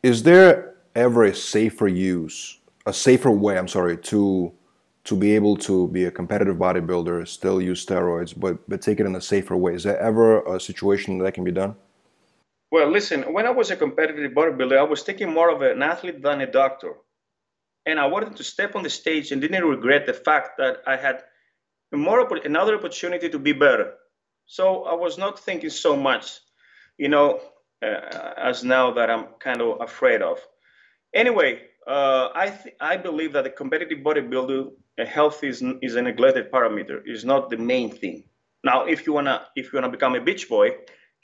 Is there ever a safer use, a safer way, I'm sorry, to be able to be a competitive bodybuilder, still use steroids, but take it in a safer way? Is there ever a situation that can be done? Well, listen, when I was a competitive bodybuilder, I was taking more of an athlete than a doctor. And I wanted to step on the stage and didn't regret the fact that I had another opportunity to be better. So I was not thinking so much, you know, as now that I'm kind of afraid of. Anyway, I believe that the competitive bodybuilder health is a neglected parameter. Is not the main thing. Now, if you wanna become a beach boy,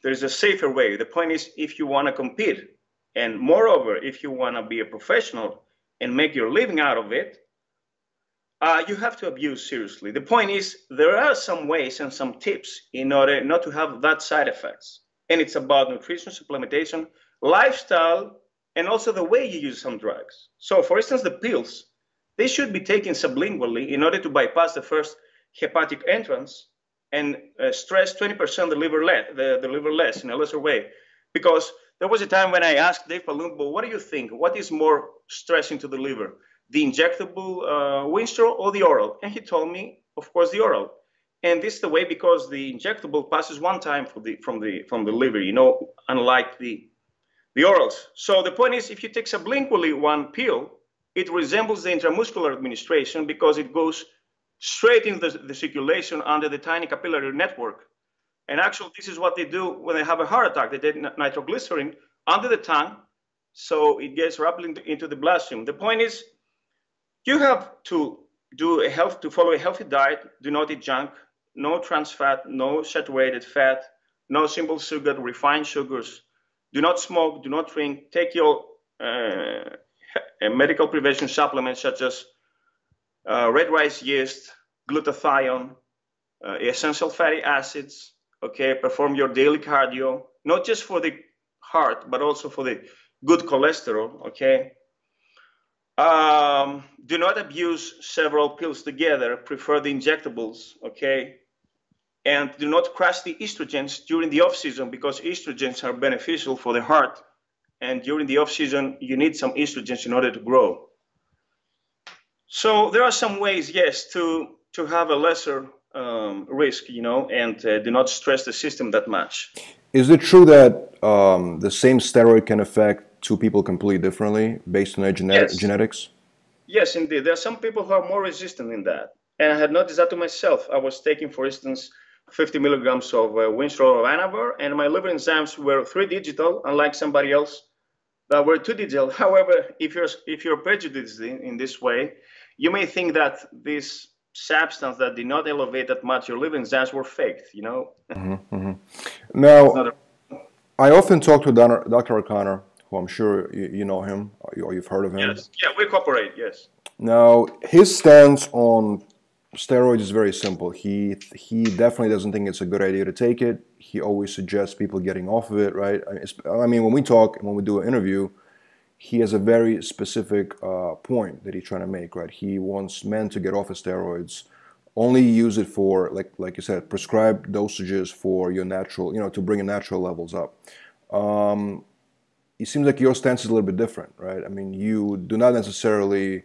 there's a safer way. The point is, if you wanna compete, and moreover, if you wanna be a professional and make your living out of it, you have to abuse seriously. The point is, there are some ways and some tips in order not to have that side effects. And it's about nutrition, supplementation, lifestyle, and also the way you use some drugs. So for instance, the pills, they should be taken sublingually in order to bypass the first hepatic entrance and stress 20% the liver less in a lesser way. Because there was a time when I asked Dave Palumbo, what do you think? What is more stressing to the liver? The injectable Winstrol or the oral? And he told me, of course, the oral. And this is the way because the injectable passes one time from the liver, you know, unlike the orals. So the point is, if you take sublingually one pill, it resembles the intramuscular administration because it goes straight into the circulation under the tiny capillary network. And actually, this is what they do when they have a heart attack. They take nitroglycerin under the tongue, so it gets rapidly into the bloodstream. The point is, you have to follow a healthy diet. Do not eat junk, no trans fat, no saturated fat, no simple sugar, refined sugars. Do not smoke, do not drink. Take your medical prevention supplements such as red rice yeast, glutathione, essential fatty acids. Okay, perform your daily cardio, not just for the heart, but also for the good cholesterol. Okay. Do not abuse several pills together. Prefer the injectables. Okay. And do not crush the estrogens during the off season because estrogens are beneficial for the heart. And during the off season, you need some estrogens in order to grow. So there are some ways, yes, to have a lesser risk, you know, and do not stress the system that much. Is it true that the same steroid can affect two people completely differently based on their genetics? Yes, indeed. There are some people who are more resistant in that. And I had noticed that to myself. I was taking, for instance, 50 milligrams of Winstrol or Anavar, and my liver enzymes were 3-digital, unlike somebody else that were 2-digital. However, if you're prejudiced in this way, you may think that this substance that did not elevate that much your liver enzymes were faked, you know? Now, I often talk to Dr. O'Connor, who I'm sure you know him or you've heard of him. Yes, yeah, we cooperate, yes. Now, his stance on steroids is very simple. He definitely doesn't think it's a good idea to take it. He always suggests people getting off of it, right? I mean, when we talk, when we do an interview, he has a very specific point that he's trying to make, right? He wants men to get off of steroids, only use it for, like you said, prescribed dosages for your natural, you know, to bring your natural levels up. It seems like your stance is a little bit different, right? I mean, you do not necessarily,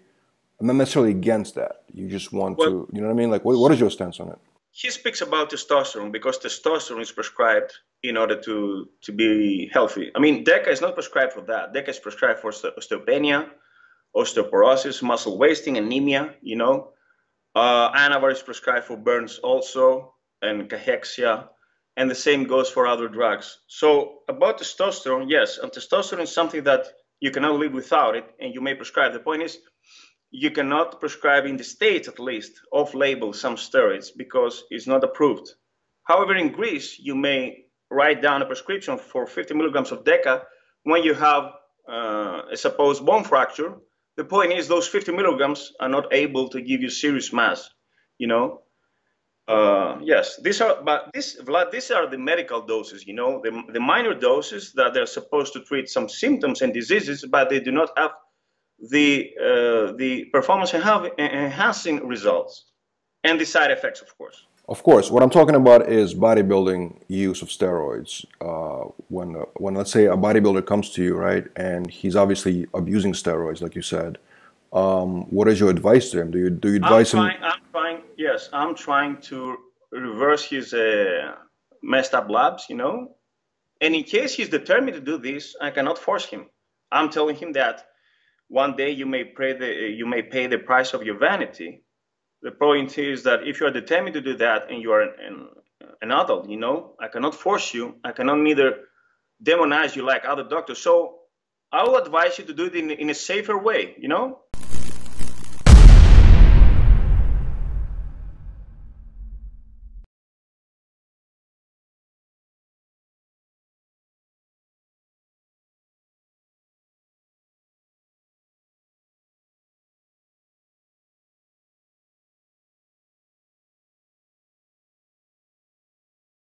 I'm not necessarily against that. You just want to, you know what I mean? Like, what is your stance on it? He speaks about testosterone because testosterone is prescribed in order to be healthy. I mean, DECA is not prescribed for that. DECA is prescribed for osteopenia, osteoporosis, muscle wasting, anemia, you know. Anavar is prescribed for burns also, and cachexia, and the same goes for other drugs. So about testosterone, yes, and testosterone is something that you cannot live without it, and you may prescribe. The point is, you cannot prescribe in the States, at least, off-label some steroids because it's not approved. However, in Greece, you may write down a prescription for 50 milligrams of DECA when you have a supposed bone fracture. The point is those 50 milligrams are not able to give you serious mass, you know. Yes, these are the medical doses, you know, the minor doses that they're supposed to treat some symptoms and diseases, but they do not have the performance enhancing results and the side effects, of course. Of course, what I'm talking about is bodybuilding use of steroids. When let's say a bodybuilder comes to you, right, and he's obviously abusing steroids, like you said, what is your advice to him? Do you advise him? Yes, I'm trying to reverse his messed up labs, you know. And in case he's determined to do this, I cannot force him. I'm telling him that one day you may pay the price of your vanity. The point is that if you are determined to do that and you are an adult, you know, I cannot force you. I cannot neither demonize you like other doctors. So I will advise you to do it in a safer way, you know.